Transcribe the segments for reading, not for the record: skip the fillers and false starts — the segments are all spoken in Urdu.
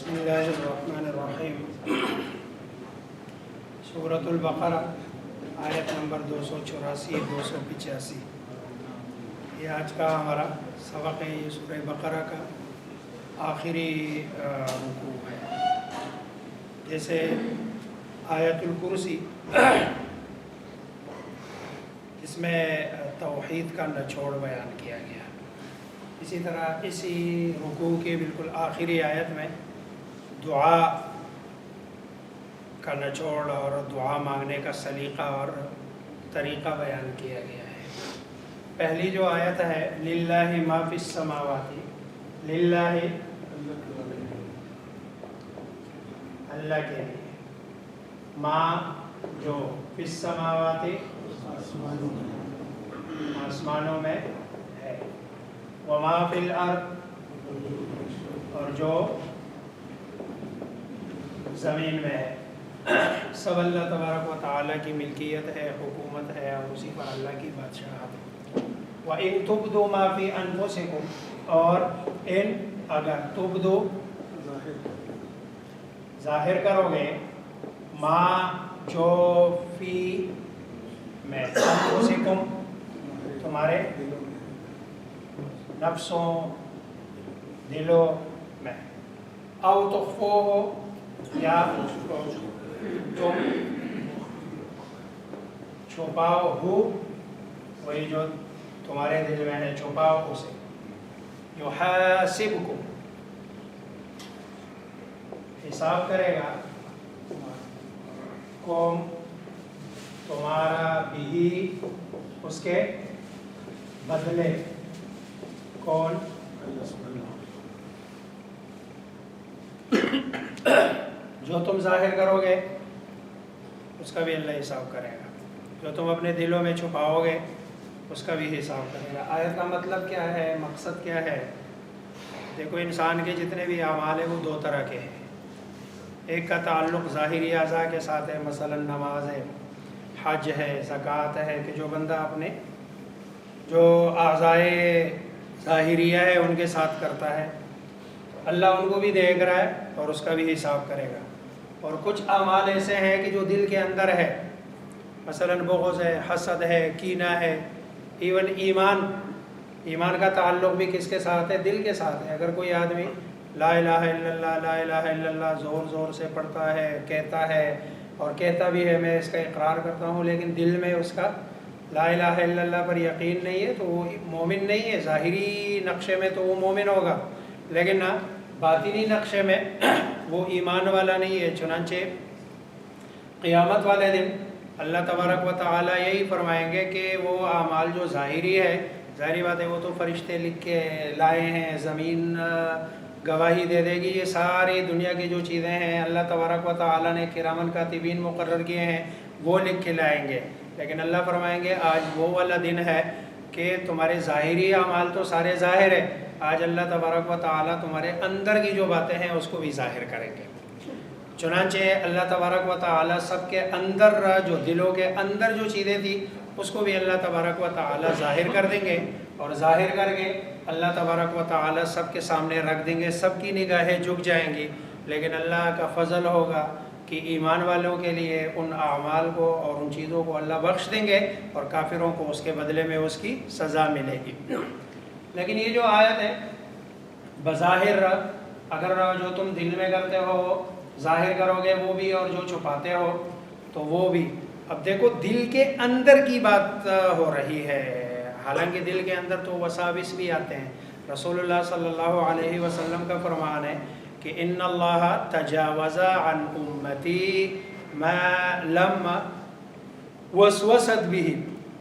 بسم اللہ الرحمن الرحیم۔ سورۃ البقرہ آیت نمبر 284 285، یہ آج کا ہمارا سبق ہے۔ یہ سورہ بقرہ کا آخری رکوع ہے۔ جیسے آیت الکرسی اس میں توحید کا نچوڑ بیان کیا گیا، اسی طرح اسی رکوع کے بالکل آخری آیت میں دعا کا نچوڑ اور دعا مانگنے کا سلیقہ اور طریقہ بیان کیا گیا ہے۔ پہلی جو آیت ہے للہ ما فی السماوات، للہ اللہ کے لیے، ما جو فی السماوات آسمانوں میں ہے، وما فی الارض اور جو زمین میں ہے، سب اللہ تبارک و تعالیٰ کی ملکیت ہے، حکومت ہے، اور اسی پر اللہ کی بادشاہت ہے۔ وَإِن تُبْدُوا مَا فِي أَنفُسِكُمْ، اور ان اگر تبدو ظاہر کرو گے، ما جو فی میں، انفسکم تمہارے نفسوں دلوں میں، او تخفوہ یا تم چھپاؤ ہو، وہی جو تمہارے دل میں ہے چھپاؤ اسے، یحاسبکم حساب کرے گا، کم تمہارا بھی اس کے بدلے، کون جو تم ظاہر کرو گے اس کا بھی اللہ حساب کرے گا، جو تم اپنے دلوں میں چھپاؤ گے اس کا بھی حساب کرے گا۔ آیت کا مطلب کیا ہے، مقصد کیا ہے؟ دیکھو، انسان کے جتنے بھی اعمال ہیں وہ دو طرح کے ہیں۔ ایک کا تعلق ظاہری اعضاء کے ساتھ ہے، مثلا نماز ہے، حج ہے، زکوٰۃ ہے، کہ جو بندہ اپنے جو اعضائے ظاہریہ ہے ان کے ساتھ کرتا ہے، اللہ ان کو بھی دیکھ رہا ہے اور اس کا بھی حساب کرے گا۔ اور کچھ اعمال ایسے ہیں کہ جو دل کے اندر ہے، مثلا بغض ہے، حسد ہے، کینہ ہے، ایون ایمان کا تعلق بھی کس کے ساتھ ہے؟ دل کے ساتھ ہے۔ اگر کوئی آدمی لا الہ الا اللہ لا الہ الا اللہ زور زور سے پڑھتا ہے، کہتا ہے، اور کہتا بھی ہے میں اس کا اقرار کرتا ہوں، لیکن دل میں اس کا لا الہ الا اللہ پر یقین نہیں ہے، تو وہ مومن نہیں ہے۔ ظاہری نقشے میں تو وہ مومن ہوگا، لیکن باطنی نقشے میں وہ ایمان والا نہیں ہے۔ چنانچہ قیامت والے دن اللہ تبارک و تعالیٰ یہی فرمائیں گے کہ وہ اعمال جو ظاہری ہے، ظاہری بات ہے وہ تو فرشتے لکھ کے لائے ہیں، زمین گواہی دے دے گی، یہ ساری دنیا کی جو چیزیں ہیں اللہ تبارک و تعالیٰ نے کرامن کاتبین مقرر کیے ہیں وہ لکھ کے لائیں گے۔ لیکن اللہ فرمائیں گے آج وہ والا دن ہے کہ تمہارے ظاہری اعمال تو سارے ظاہر ہے، آج اللہ تبارک و تعالیٰ تمہارے اندر کی جو باتیں ہیں اس کو بھی ظاہر کریں گے۔ چنانچہ اللہ تبارک و تعالیٰ سب کے اندر جو دلوں کے اندر جو چیزیں تھیں اس کو بھی اللہ تبارک و تعالیٰ ظاہر کر دیں گے، اور ظاہر کر کے اللہ تبارک و تعالیٰ سب کے سامنے رکھ دیں گے، سب کی نگاہیں جھک جائیں گی۔ لیکن اللہ کا فضل ہوگا کہ ایمان والوں کے لیے ان اعمال کو اور ان چیزوں کو اللہ بخش دیں گے، اور کافروں کو اس کے بدلے میں اس کی سزا ملے گی۔ لیکن یہ جو آیت ہے بظاہر اگر جو تم دل میں کرتے ہو ظاہر کرو گے وہ بھی، اور جو چھپاتے ہو تو وہ بھی۔ اب دیکھو دل کے اندر کی بات ہو رہی ہے، حالانکہ دل کے اندر تو وساوس بھی آتے ہیں۔ رسول اللہ صلی اللہ علیہ وسلم کا فرمان ہے کہ ان اللہ تجاوز عن امتی ما لم وسوست به،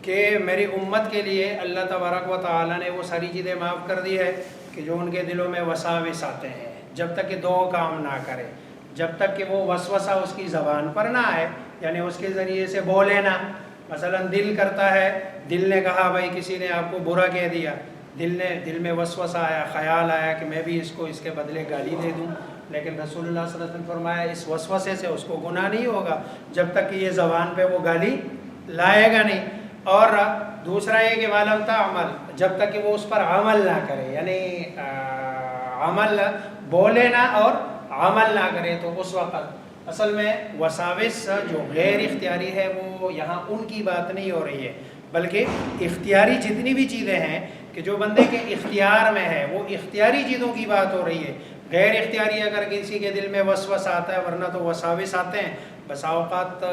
کہ میری امت کے لیے اللہ تبارک و تعالیٰ نے وہ ساری چیزیں معاف کر دی ہے کہ جو ان کے دلوں میں وساوس آتے ہیں، جب تک کہ دو کام نہ کرے، جب تک کہ وہ وسوسہ اس کی زبان پر نہ آئے، یعنی اس کے ذریعے سے بولے نہ۔ مثلا دل کرتا ہے، دل نے کہا بھائی کسی نے آپ کو برا کہہ دیا، دل میں وسوسہ آیا، خیال آیا کہ میں بھی اس کو اس کے بدلے گالی دے دوں، لیکن رسول اللہ صلی اللہ علیہ وسلم فرمایا اس وسوسے سے اس کو گناہ نہیں ہوگا جب تک کہ یہ زبان پہ وہ گالی لائے گا نہیں۔ اور دوسرا یہ کہ معلوم تھا عمل، جب تک کہ وہ اس پر عمل نہ کرے، یعنی عمل بولے نہ اور عمل نہ کرے تو اس وقت اصل میں وساوس جو غیر اختیاری ہے وہ یہاں ان کی بات نہیں ہو رہی ہے، بلکہ اختیاری جتنی بھی چیزیں ہیں کہ جو بندے کے اختیار میں ہے وہ اختیاری چیزوں کی بات ہو رہی ہے۔ غیر اختیاری اگر کسی کے دل میں وسوسہ آتا ہے، ورنہ تو وساوس آتے ہیں، بسا اوقات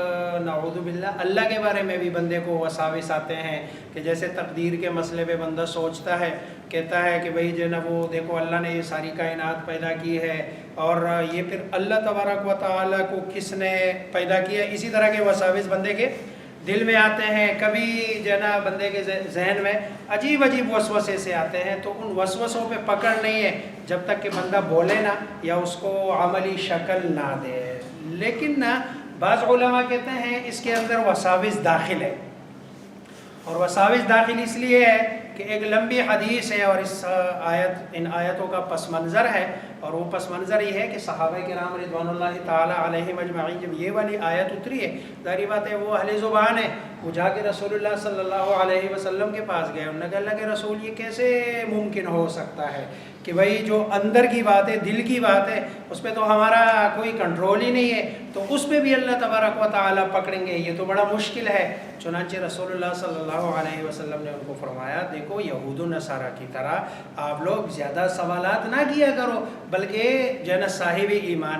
نعوذ باللہ اللہ کے بارے میں بھی بندے کو وساوس آتے ہیں کہ جیسے تقدیر کے مسئلے پہ بندہ سوچتا ہے، کہتا ہے کہ بھئی جو ہے نا وہ دیکھو اللہ نے یہ ساری کائنات پیدا کی ہے اور یہ پھر اللہ تبارک و تعالیٰ کو کس نے پیدا کیا، اسی طرح کے وساوس بندے کے دل میں آتے ہیں۔ کبھی جو ہے نا بندے کے ذہن میں عجیب عجیب وسوسے سے آتے ہیں، تو ان وسوسوں پہ پکڑ نہیں ہے جب تک کہ بندہ بولے نہ یا اس کو عملی شکل نہ دے۔ لیکن نا بعض علماء کہتے ہیں اس کے اندر وساوس داخل ہے، اور وساوس داخل اس لیے ہے کہ ایک لمبی حدیث ہے اور اس ان آیتوں کا پس منظر ہے، اور وہ پس منظر یہ ہے کہ صحابہ کرام رضوان اللہ تعالی علیہم اجمعین جب یہ والی آیت اتری ہے، ظاہری بات ہے وہ اہل زبان ہے، وہ جا کے رسول اللہ صلی اللہ علیہ وسلم کے پاس گئے، انہوں نے کہا اللہ کے رسول یہ کیسے ممکن ہو سکتا ہے کہ بھئی جو اندر کی بات ہے، دل کی بات ہے، اس پہ تو ہمارا کوئی کنٹرول ہی نہیں ہے، تو اس پہ بھی اللہ تبارک و تعالیٰ پکڑیں گے، یہ تو بڑا مشکل ہے۔ چنانچہ رسول اللہ صلی اللہ علیہ وسلم نے ان کو فرمایا دیکھو یہود و نصارہ کی طرح آپ لوگ زیادہ سوالات نہ کیا کرو، بلکہ جو ہے نا صاحب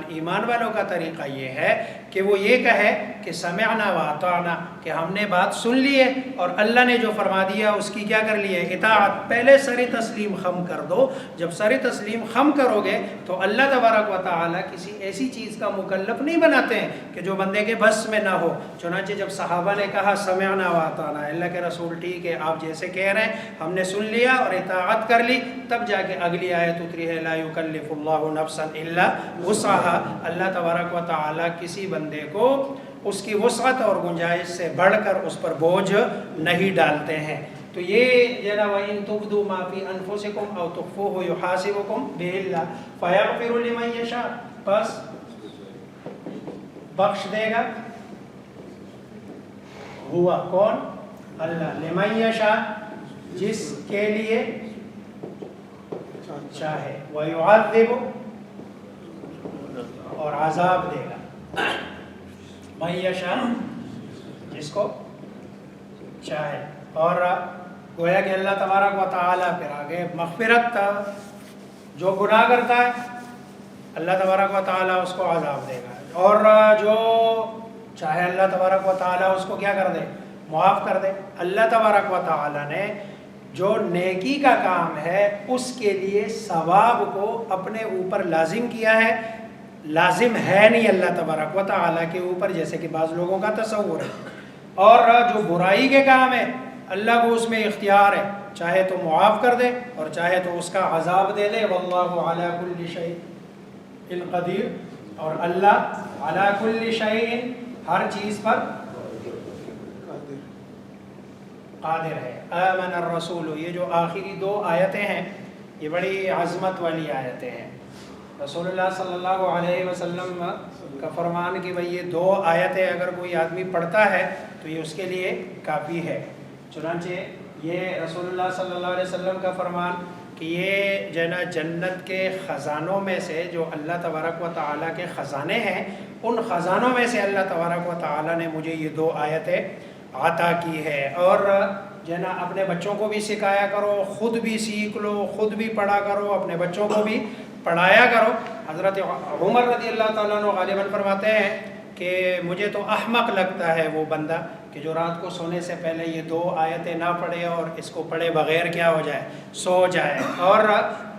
ایمان والوں کا طریقہ یہ ہے کہ وہ یہ کہے کہ سمعنا واطعنا، کہ ہم نے بات سن لی ہے اور اللہ نے جو فرما دیا اس کی کیا کر لی ہے اطاعت۔ پہلے سر تسلیم خم کر دو، جب سر تسلیم خم کرو گے تو اللہ تبارک و تعالیٰ کسی ایسی چیز کا مکلف نہیں بناتے ہیں کہ جو بندے کے بس میں نہ ہو۔ چنانچہ جب صحابہ نے کہا سمعنا واطعنا، اللہ کے رسول ٹھیک ہے آپ جیسے کہہ رہے ہیں ہم نے سن لیا اور اطاعت کر لی، تب جا کے اگلی آیت اتری ہے لا یکلف اللہ نفسا الا وسعها، اللہ تبارک و تعالیٰ کسی بندے کو اس کی وسعت اور گنجائش سے بڑھ کر اس پر بوجھ نہیں ڈالتے ہیں۔ تو یہ جو ہے نا وَإِن تُبْدُوا مَا فِي أَنفُسِكُمْ أَوْ تُخْفُوهُ يُحَاسِبُكُم بِهِ اللَّهُ فَيَغْفِرُ لِمَن يَشَاءُ، بس بخش دے گا ہوا کون؟ اللہ، لمن یشاء جس کے لیے چاہے، وَيُعَذِّبُ اور عذاب دے گا، من یشاء جس کو چاہے۔ اور گویا کہ اللہ تبارک و تعالیٰ پھر آگے مغفرت جو گناہ کرتا ہے اللہ تبارک و تعالیٰ اس کو عذاب دے گا، اور جو چاہے اللہ تبارک و تعالیٰ اس کو کیا کر دے معاف کر دے۔ اللہ تبارک و تعالیٰ نے جو نیکی کا کام ہے اس کے لیے ثواب کو اپنے اوپر لازم کیا ہے، لازم ہے نہیں اللہ تبارک و تعالیٰ کے اوپر جیسے کہ بعض لوگوں کا تصور ہے۔ اور جو برائی کے کام ہے اللہ کو اس میں اختیار ہے، چاہے تو معاف کر دے اور چاہے تو اس کا عذاب دے دے۔ واللہ علی کل شیء قدیر، اور اللہ علی کل شیء ہر چیز پر قادر ہے۔ آمن الرسول، یہ جو آخری دو آیتیں ہیں یہ بڑی عظمت والی آیتیں ہیں۔ رسول اللہ صلی اللہ علیہ وسلم کا فرمان کہ بھئی یہ دو آیتیں اگر کوئی آدمی پڑھتا ہے تو یہ اس کے لیے کافی ہے۔ چنانچہ یہ رسول اللہ صلی اللہ علیہ وسلم کا فرمان کہ یہ جو ہے نا جنت کے خزانوں میں سے جو اللہ تبارک و تعالیٰ کے خزانے ہیں، ان خزانوں میں سے اللہ تبارک و تعالیٰ نے مجھے یہ دو آیتیں عطا کی ہے۔ اور جو ہے نا اپنے بچوں کو بھی سکھایا کرو، خود بھی سیکھ لو، خود بھی پڑھا کرو، اپنے بچوں کو بھی پڑھایا کرو۔ حضرت عمر رضی اللہ تعالیٰ عنہ غالباً فرماتے ہیں کہ مجھے تو احمق لگتا ہے وہ بندہ کہ جو رات کو سونے سے پہلے یہ دو آیتیں نہ پڑھے اور اس کو پڑھے بغیر کیا ہو جائے، سو جائے۔ اور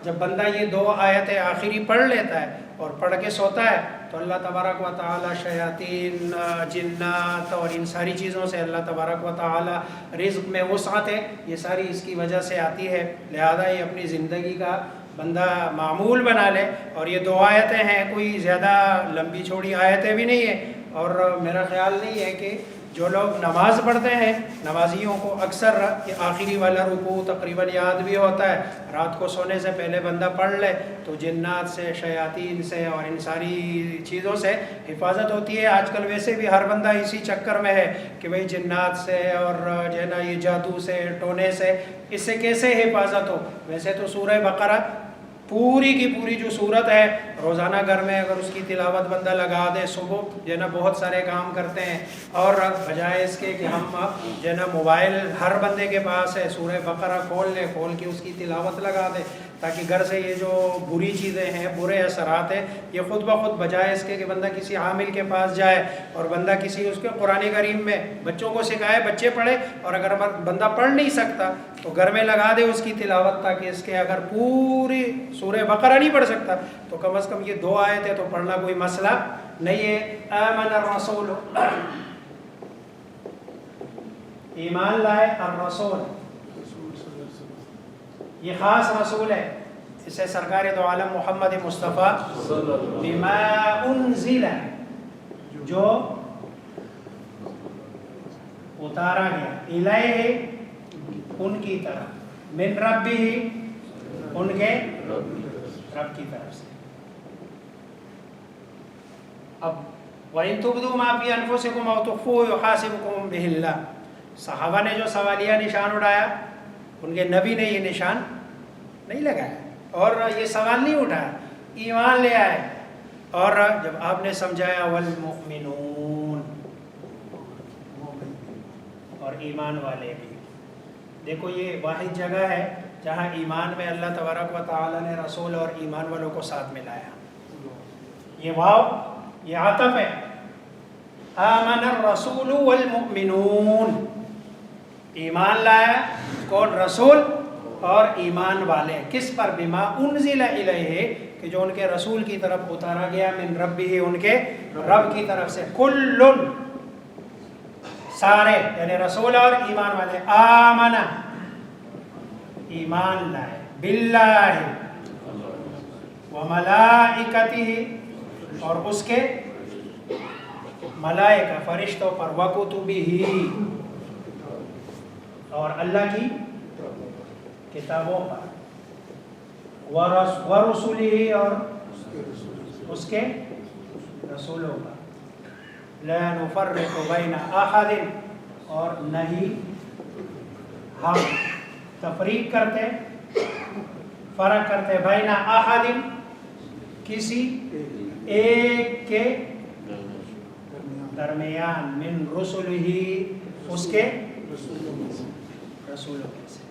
جب بندہ یہ دو آیتیں آخری پڑھ لیتا ہے اور پڑھ کے سوتا ہے تو اللہ تبارک و تعالیٰ شیاطین، جنات اور ان ساری چیزوں سے اللہ تبارک و تعالیٰ رزق میں وسعت ہے، یہ ساری اس کی وجہ سے آتی ہے۔ لہذا یہ اپنی زندگی کا بندہ معمول بنا لے۔ اور یہ دو آیتیں ہیں، کوئی زیادہ لمبی چھوڑی آیتیں بھی نہیں ہیں، اور میرا خیال نہیں ہے کہ جو لوگ نماز پڑھتے ہیں نمازیوں کو اکثر یہ آخری والا رکوع تقریباً یاد بھی ہوتا ہے، رات کو سونے سے پہلے بندہ پڑھ لے تو جنات سے، شیاطین سے اور ان ساری چیزوں سے حفاظت ہوتی ہے۔ آج کل ویسے بھی ہر بندہ اسی چکر میں ہے کہ بھئی جنات سے اور جو ہے نا یہ جادو سے، ٹونے سے، اس سے کیسے حفاظت ہو۔ ویسے تو سورہ بقرہ پوری کی پوری جو صورت ہے روزانہ گھر میں اگر اس کی تلاوت بندہ لگا دے، صبح جو ہے نا بہت سارے کام کرتے ہیں، اور بجائے اس کے کہ ہم جو ہے نا موبائل ہر بندے کے پاس ہے، سورہ بقرہ کھول کے اس کی تلاوت لگا دے، تاکہ گھر سے یہ جو بری چیزیں ہیں، برے اثرات ہیں، یہ خود بخود بجائے اس کے کہ بندہ کسی عامل کے پاس جائے اور بندہ کسی اس کے قرآن کریم میں بچوں کو سکھائے، بچے پڑھے، اور اگر بندہ پڑھ نہیں سکتا تو گھر میں لگا دے اس کی تلاوت، تاکہ اس کے اگر پوری سورہ بقرہ نہیں پڑھ سکتا تو کم از کم یہ 2 آیتیں تو پڑھنا کوئی مسئلہ نہیں ہے۔ آمن الرسول، ایمان لائے، الرسول یہ خاص رسول ہے، اسے سرکار دو عالم محمد مصطفیٰ بما انزل، جو اتارا گیا، الیہ ان کی طرف، من ربہ ان کے رب کی طرف سے۔ اب وَإِن تُبْدُوا مَا فِي أَنفُسِكُمْ أَوْ تُخْفُوهُ يُحَاسِبْكُم بِهِ اللَّهُ۔ صحابہ نے جو سوالیہ نشان اٹھایا، ان کے نبی نے یہ نشان نہیں لگایا اور یہ سوال نہیں اٹھایا، ایمان لے آئے، اور جب آپ نے سمجھایا والمؤمنون، اور ایمان والے بھی۔ دیکھو یہ واحد جگہ ہے جہاں ایمان میں اللہ تبارک و تعالی نے رسول اور ایمان والوں کو ساتھ ملایا۔ یہ واو یہ عطف ہے، آمن الرسول والمؤمنون، ایمان لایا کون؟ رسول اور ایمان والے، کس پر؟ بما انزل الیہ، کہ جو ان کے رسول کی طرف اتارا گیا، من ربہ ان کے رب کی طرف سے، کلن سارے، یعنی رسول اور ایمان والے، آمنا ایمان لائے، باللہ وملائکتہ اور اس کے ملائکہ فرشتوں پر، وکتبہ اور اللہ کی کتابوں پر، ورسلہ اور اس کے رسولوں پر، لا نفرق بین احد اور نہیں ہم تفریق کرتے، فرق کرتے، بین احد کسی ایک کے درمیان، من رسلہ اس کے رسولوں میں سے،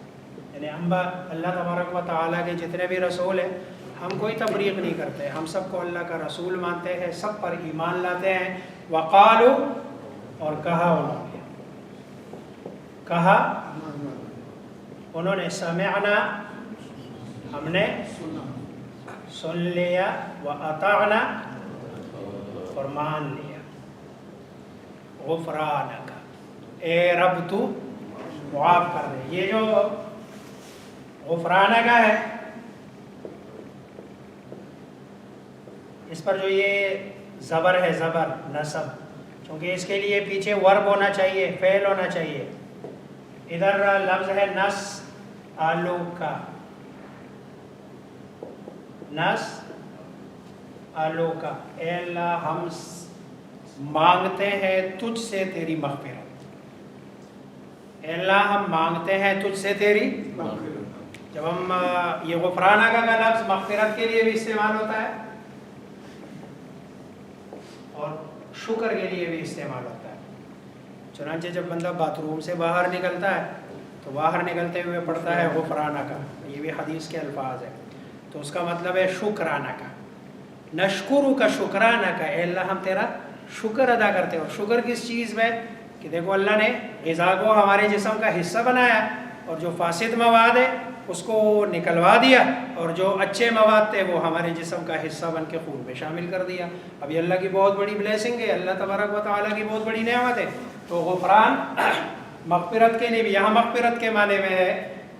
یعنی ہم اللہ تبارک و تعالیٰ کے جتنے بھی رسول ہیں ہم کوئی تفریق نہیں کرتے، ہم سب کو اللہ کا رسول مانتے ہیں، سب پر ایمان لاتے ہیں۔ وقالو اور کہا انہوں نے سمعنا ہم نے سن لیا، واطعنا اور مان لیا، غفرانک اے رب تو معاف کر دے۔ یہ جو غفرانک ہے اس پر جو یہ زبر ہے، زبر نصب، چونکہ اس کے لیے پیچھے ورب ہونا چاہیے، فعل ہونا چاہیے، ادھر لفظ ہے نس آلو کا، نس آلو کا، اے اللہ ہم مانگتے ہیں تجھ سے تیری مغفرت، اے اللہ ہم مانگتے ہیں تجھ سے تیری مغفرت۔ جب ہم یہ غفرانہ کا لفظ مغفرت کے لیے بھی استعمال ہوتا ہے اور شکر کے لیے بھی استعمال ہوتا ہے، چنانچہ جب بندہ باتھ روم سے باہر نکلتا ہے تو باہر نکلتے ہوئے پڑھتا ہے غفرانہ کا، یہ بھی حدیث کے الفاظ ہیں، تو اس کا مطلب ہے شکرانہ کا، نشکرو کا، شکرانہ کا، اے اللہ ہم تیرا شکر ادا کرتے ہیں۔ اور شکر کس چیز میں؟ کہ دیکھو اللہ نے غذا کو ہمارے جسم کا حصہ بنایا، اور جو فاسد مواد ہے اس کو نکلوا دیا، اور جو اچھے مواد تھے وہ ہمارے جسم کا حصہ بن کے خون میں شامل کر دیا۔ اب یہ اللہ کی بہت بڑی بلیسنگ ہے، اللہ تبارک و تعالیٰ کی بہت بڑی نعمت ہے۔ تو غفران مغفرت کے لیے بھی، یہاں مغفرت کے معنی میں ہے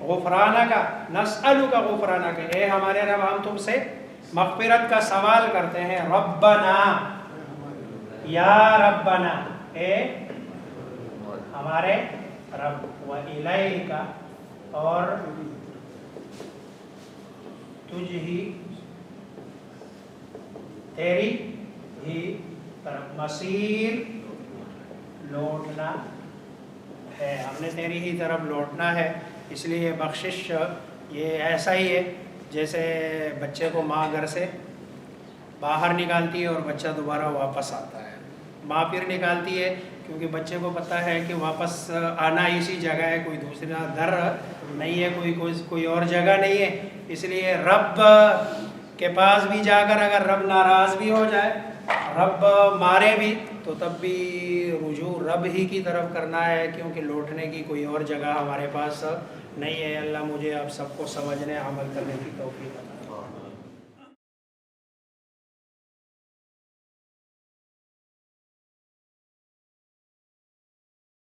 غفرانہ کا، نسألو کا غفرانہ کا، اے ہمارے رب ہم تم سے مغفرت کا سوال کرتے ہیں، ربنا یا ربنا اے ہمارے رب، وَإِلَيْكَ اور تجھ ہی، تیری ہی طرف، مصیر لوٹنا ہے، ہم نے تیری ہی طرف لوٹنا ہے۔ اس لیے بخشش یہ ایسا ہی ہے جیسے بچے کو ماں گھر سے باہر نکالتی ہے اور بچہ دوبارہ واپس آتا ہے، ماں پھر نکالتی ہے کیونکہ بچے کو پتہ ہے کہ واپس آنا اسی جگہ ہے، کوئی دوسرا در نہیں ہے، کوئی اور جگہ نہیں ہے، اس لیے رب کے پاس بھی جا کر اگر رب ناراض بھی ہو جائے، رب مارے بھی، تو تب بھی رجوع رب ہی کی طرف کرنا ہے، کیونکہ لوٹنے کی کوئی اور جگہ ہمارے پاس نہیں ہے۔ اللہ مجھے آپ سب کو سمجھنے عمل کرنے کی توفیق عطا